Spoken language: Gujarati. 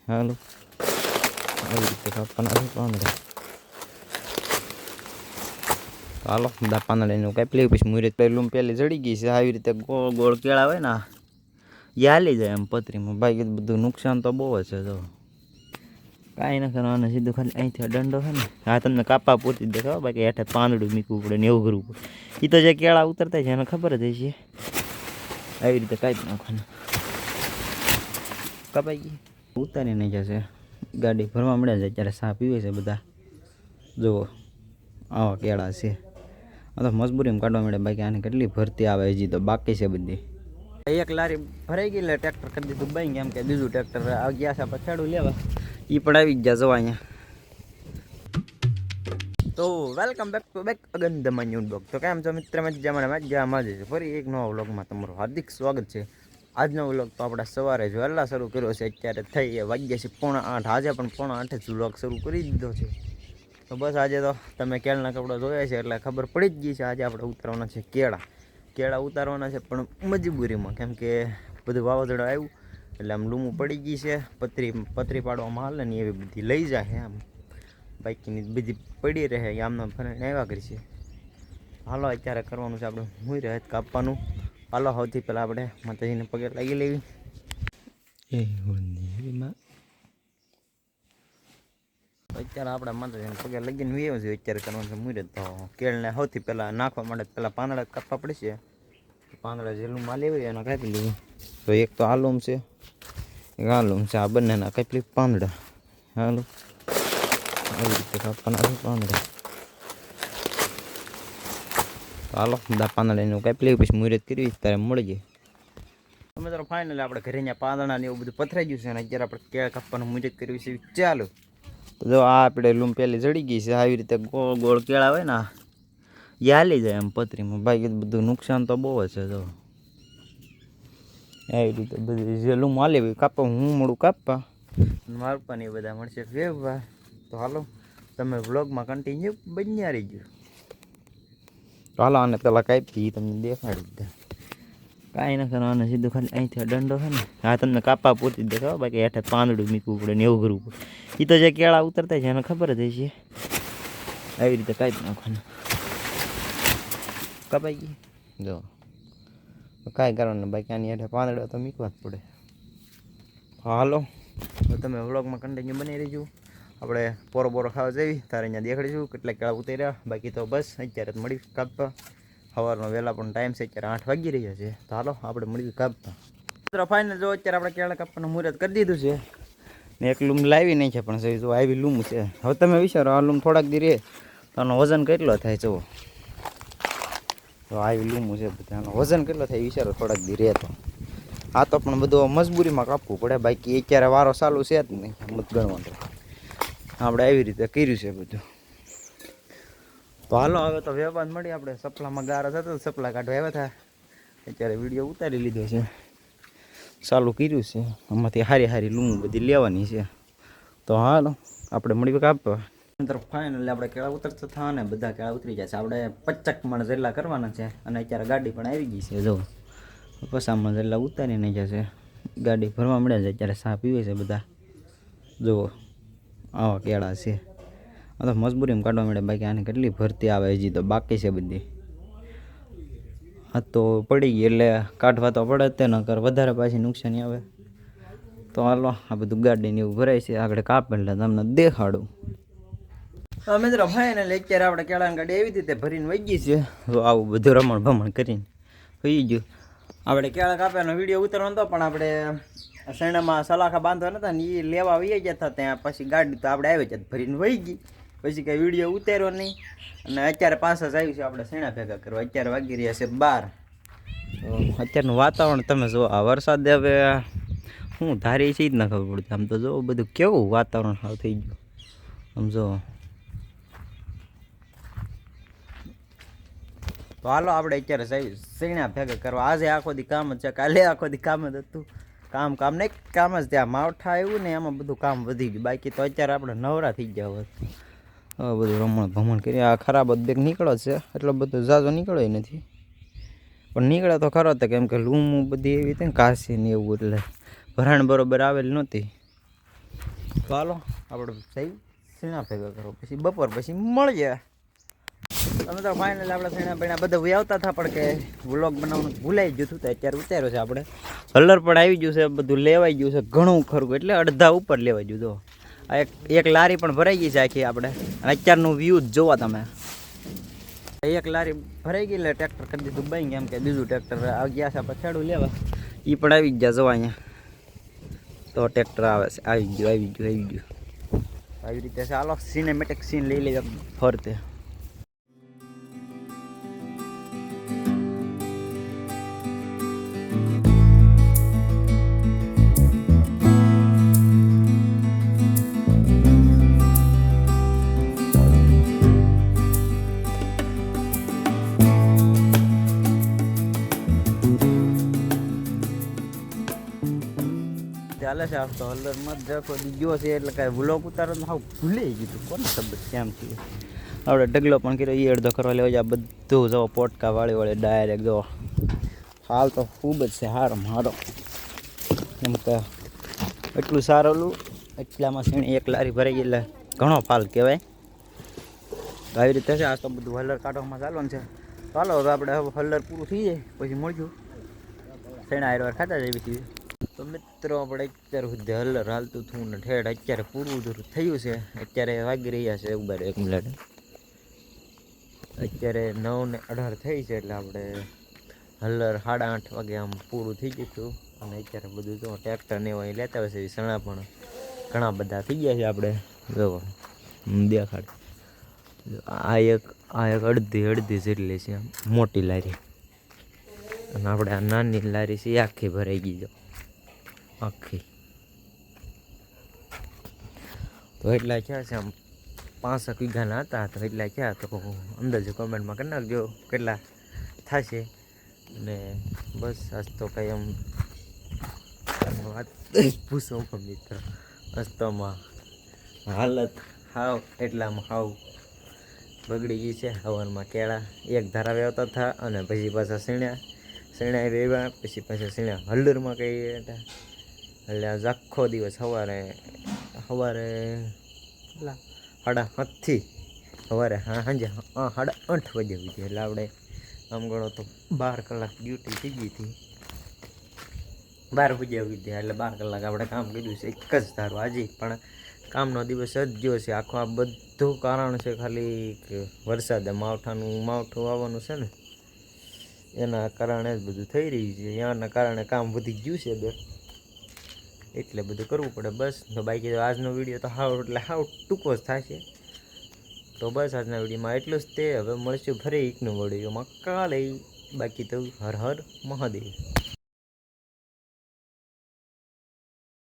હાલો આવી રીતે કાપવાના છે પાંદડા. હાલો બધા પાંદડાનું કાપી લેવું. પછી મુરત પહેલું પહેલી જડી ગઈ છે. આવી રીતે ગોળ ગોળ કેળા હોય ને એ હાલી જાય એમ પતરીમાં. બાકી બધું નુકસાન તો બહુ જ છે. જો કાંઈ ન કરવાનું, સીધું ખાલી અહીંથી દંડો છે ને હા તમને કાપા પૂરતી દેખાવ. બાકી હેઠે પાંદડું મીકવું પડે ને એવું કરવું પડે. એ તો જે કેળા ઉતરતા છે એને ખબર જ છે. આવી રીતે કાપી નાખવાનું. કપાઈ ગઈ ઉતારી નહીં જશે. ગાડી ભરવા મળ્યા છે અત્યારે. સા પીવે છે બધા. જુઓ આવા કેળા છે. આ તો મજબૂરીમાં કાઢવા મળે. બાકી આને કેટલી ભરતી આવે હજી તો બાકી છે બધી. એક લારી ભરાઈ ગઈ એટલે ટ્રેક્ટર કરી દીધું બંધ. કેમ કે બીજું ટ્રેક્ટર ગયા છે આપણે ખેડૂ લેવા. એ પણ આવી જ ગયા જવા અહીંયા. તો welcome back to back again the new blog. તો કેમ છો મિત્ર? મજામાં છે. ફરી એક નવા વ્લોગમાં તમારું હાર્દિક સ્વાગત છે. આજનો વ્લોગ તો આપણે સવારે જ વહેલા શરૂ કર્યો છે. અત્યારે થઈ વાગ્યા છે 7:45. આજે પણ 7:45 જ વ્લોગ શરૂ કરી દીધો છે. તો બસ આજે તો તમે કેળના કપડાં ધોયા છે એટલે ખબર પડી જ ગઈ છે. આજે આપણે ઉતારવાના છે કેળા ઉતારવાના છે, પણ મજબૂરીમાં. કેમ કે બધું વાવાઝોડું આવ્યું એટલે આમ લૂમું પડી ગઈ છે. પતરી પાડવામાં હાલે ને એવી બધી લઈ જાય આમ. બાઈકની બધી પડી રહે આમના ફરીને આવ્યા કરી છે. હાલો અત્યારે કરવાનું છે આપણે મુહૂર્ત કાપવાનું. હાલો સૌથી પહેલાં આપણે માતાજીને પગે લાગી લેવી. અત્યારે આપણે માતાજીને પગે લગીને વીએ છીએ. અત્યારે કરવાનું છે મુહૂર્ત. તો કેળને સૌથી પહેલાં નાખવા માટે પહેલાં પાંદડા કાપવા પડશે. પાંદડા જેટલું માં લેવી એના કાપી લેવું. તો એક તો આલુમ છે, એક આલુમ છે. આ બંનેના કાપી પાંદડા. હાલો આવી રીતે કાપવાના છે પાંદડા. હાલો બધા પાંદડાનું કાપી લેવું. પછી મુહૂર્ત કરવી ત્યારે મળી જાય. તમે તો ફાઇનલી આપણે ઘરે અહીંયા પાંદડા ને એવું બધું પથરાઈ ગયું છે. અને અત્યારે આપણે કેળા કાપવાનું મુહૂર્ત કરવી છે. ચાલો તો જો આ આપણે લૂમ પહેલી જડી ગઈ છે. આવી રીતે ગોળ ગોળ કેળા હોય ને એ હાલી જાય એમ પતરીમાં. બાકી બધું નુકસાન તો બહુ જ છે. જો એવી રીતે બધી જે લૂમ હાલી કાપવા હું મોડું કાપવા મારું પણ એ બધા મળશે ફેરવા. તો હાલો તમે વ્લોગમાં કન્ટિન્યુ બન્યા રહીજો. તો હાલો આને પેલા કાપી તમને દેખાડી દે. કાંઈ ન કરવાનું, સીધું ખાલી અહીંથી દંડો છે ને હા તમને કાપા પૂરતી દેખાવ. બાકી હેઠે પાંદડું મીકવું પડે ને એવું કરવું પડે. એ તો જે કેળા ઉતરતા છે એને ખબર જ છે. આવી રીતે કાપી નાખવાનું. કપાઈ ગઈ જો કાંઈ કરવાનું. બાકી આની હેઠે પાંદડા તો મીકવા જ પડે. હાલો તમે વ્લોગમાં કન્ટિન્યુ બની રહીજો. આપણે પોરો ખાવા જઈએ તારે અહીંયા દેખાડીશું કેટલા કેળા ઉતાર્યા. બાકી તો બસ અત્યારે જ મળી કાપવા. સવારનો વહેલા પણ ટાઈમ છે. અત્યારે 8 વાગી રહ્યા છે. તો હાલો આપણે મળી કાપવા. મિત્રો ફાઇનલ જો અત્યારે આપણે કેળા કાપવાનું મુહૂર્ત કરી દીધું છે. ને એક લૂમ લાવી નહીં છે પણ જો આવી લૂમ છે. હવે તમે વિચારો આ લૂમ થોડાક દી રહે તો આનો વજન કેટલો થાય. જુઓ તો આવી લૂમ છે બધા. આનો વજન કેટલો થાય વિચારો થોડાક દી રહે તો. આ તો પણ બધું મજબૂરીમાં કાપવું પડે. બાકી અત્યારે વારો ચાલુ છે જ નહીં મત ગણવાનું. આપણે આવી રીતે કર્યું છે બધું. તો હાલો હવે તો વ્યવહાર મળી. આપણે સપલામાં ગારા થતો સપલા કાઢવા આવ્યા હતા. અત્યારે વિડીયો ઉતારી લીધો છે. ચાલુ કર્યું છે. આમાંથી હારી લૂમ બધી લેવાની છે. તો હાલો આપણે મળી કાપવા. મિત્રો ફાઇનલી આપણે કેળા ઉતરતા થવા ને બધા કેળા ઉતરી જાય છે. આપણે 50 મણ જેટલા કરવાના છે. અને અત્યારે ગાડી પણ આવી ગઈ છે. જો 50 મણ જેટલા ઉતારી નહીં જશે. ગાડી ભરવા મળ્યા છે અત્યારે. સા પીવે છે બધા. જુઓ આવા કેળા છે. આ તો મજબૂરીમાં કાઢવા મળે. બાકી આને કેટલી ભરતી આવે હજી તો બાકી છે બધી. આ તો પડી ગઈ એટલે કાઢવા તો પડે જ. ન કર વધારે પાછી નુકસાની આવે. તો હાલો આ બધું ગાડીને એવું ભરાય છે. આગળ કાપ એટલે તમને દેખાડું. મિત્રો ફાઇનલી અત્યારે આપણે કેળાની ગાડી એવી રીતે ભરીને વહી ગઈ છે. તો આવું બધું રમણ ભમણ કરીને થઈ ગયું. આપણે કેળા કાપ્યાનો વિડીયો ઉતારવાનો હતો પણ આપણે શેણામાં સલાખા બાંધવા નતા ને એ લેવા આવી ગયા હતા. ત્યાં પછી ગાડી તો આપણે આવી જ ભરીને વહી ગઈ. પછી કંઈ વિડીયો ઉતાર્યો નહીં. અને અત્યારે પાછા જ આવ્યું છે આપણે શેણા ભેગા કરવા. અત્યારે વાગી રહ્યા છે 12. તો અત્યારનું વાતાવરણ તમે જુઓ. આ વરસાદ હવે હું ધારી છે જ ના ખબર પડતી. આમ તો જો બધું કેવું વાતાવરણ સાવ થઈ ગયું. આમ જો તો હાલો આપણે અત્યારે શેણા ભેગા કરવા. આજે આખો દી કામ જ છે. કાલે આખો દી કામ જ હતું. કામ નહીં કામ જ. ત્યાં માવઠા આવ્યું ને એમાં બધું કામ વધી ગયું. બાકી તો અત્યારે આપણે નવરા થઈ ગયા હોત. હવે બધું રમણ ભમણ કરી. આ ખરાબ જ બેગ નીકળે છે. એટલો બધો ઝાઝો નીકળે નથી પણ નીકળે તો ખરો તો. કેમ કે લૂમ બધી એવી હતી ને કાશી ને એવું એટલે ભરાણ બરોબર આવેલી નહોતી. તો હાલો આપણે સહી સીણા ભેગા કરો, પછી બપોર પછી મળીએ. તમે તો ફાઇનલ આપણે સીણા પીણા બધા આવતા હતા, પણ કે વ્લોગ બનાવવાનું ભૂલાઈ ગયું હતું. તો અત્યારે ઉતાર્યો છે આપણે. હલર પણ આવી ગયું છે, બધું લેવાઈ ગયું છે ઘણું ખરું, એટલે અડધા ઉપર લેવાઈ ગયું. તો આ એક લારી પણ ભરાઈ ગઈ છે આખી આપણે. અત્યારનું વ્યૂ જ જોવા તમે. એક લારી ભરાઈ ગઈ એટલે ટ્રેક્ટર કરી દીધું બંધ, કેમ કે બીજું ટ્રેક્ટર આવી ગયા છે આપણે ખેડૂ લેવા. એ પણ આવી જ ગયા જોવા અહીંયા. તો ટ્રેક્ટર આવે છે, આવી ગયું. આવી રીતે ચાલો સિનેમેટિક સીન લઈ લઈએ ફરતે. ચાલે છે આવતો હલરમાં જ કોઈ ગયો છે, એટલે કાંઈ વ્લોગ ઉતારવાનું હાવ ભૂલી ગયું. કોને ખબર કેમ છે. આપણે ઢગલો પણ કર્યો, એ અડધો કરવા લેવા જાય. બધું જો પોટકા વાળી ડાયરેક્ટ જો હાલ તો ખૂબ જ છે હારો. એમ કે એટલું સારું એટલામાં સીણી એક લારી ભરાઈ ગઈ એટલે ઘણો ફાલ કહેવાય. આવી રીતે છે. આજ તો બધું હલર કાઢવામાં ચાલવાનું છે. ચાલો હવે આપણે હલર પૂરું થઈ જાય પછી મળ્યું શેણા હારવાર ખાતા જાય પછી. તો મિત્રો આપણે અત્યારે સુધી હલર હાલતું થયું ને ઠેઠ અત્યારે પૂરું થયું છે. અત્યારે વાગી રહ્યા છે 1 મિનિટ. અત્યારે 9:18 થઈ છે, એટલે આપણે હલર 8:30 વાગે આમ પૂરું થઈ ગયું હતું. અને અત્યારે બધું જો ટ્રેક્ટર ને એવા લેતા હોય છે. સણા પણ ઘણા બધા થઈ ગયા છે. આપણે જો દેખાડ આ એક અડધી જેટલી છે મોટી લારી, અને આપણે આ નાની લારી છે આખી ભરાઈ ગઈ જો આખી. તો એટલા ક્યાં છે આમ 5 વીઘાના હતા, તો એટલા ક્યાં તો અંદાજે કોમેન્ટમાં કરી નાખજો કેટલા થશે. અને બસ આજ તો કંઈ આમ વાત પૂછો મિત્ર, રસ્તામાં હાલત હાવ એટલામાં હાવ બગડી ગઈ છે. હવનમાં કેળા એક ધારા આવતા હતા, અને પછી પાછા સીણા વેવા, પછી પાછા સીણા હલરમાં કંઈ એટલે આખો દિવસ સવારે 7:30 સવારે સાંજે 8:30 વાગે આવી હતી. એટલે આપણે આમ ગણો તો 12 કલાક ડ્યુટી થઈ ગઈ હતી. 12 વાગે આવી હતી, એટલે 12 કલાક આપણે કામ કર્યું છે એક જ ધારું. આજે પણ કામનો દિવસ જ ગયો છે આખો. આ બધું કારણ છે ખાલી કે વરસાદે માવઠું આવવાનું છે ને, એના કારણે જ બધું થઈ રહ્યું છે. એના કારણે કામ વધી ગયું છે એટલે બધું કરવું પડે બસ. તો બાકી તો આજનો વિડીયો તો હાવ ટૂંકો જ થાય છે. તો બસ આજના વિડીયોમાં એટલું જ તે. હવે મળશું ફરી એકનું વિડીયોમાં કાલે. બાકી તો હર હર મહાદેવ.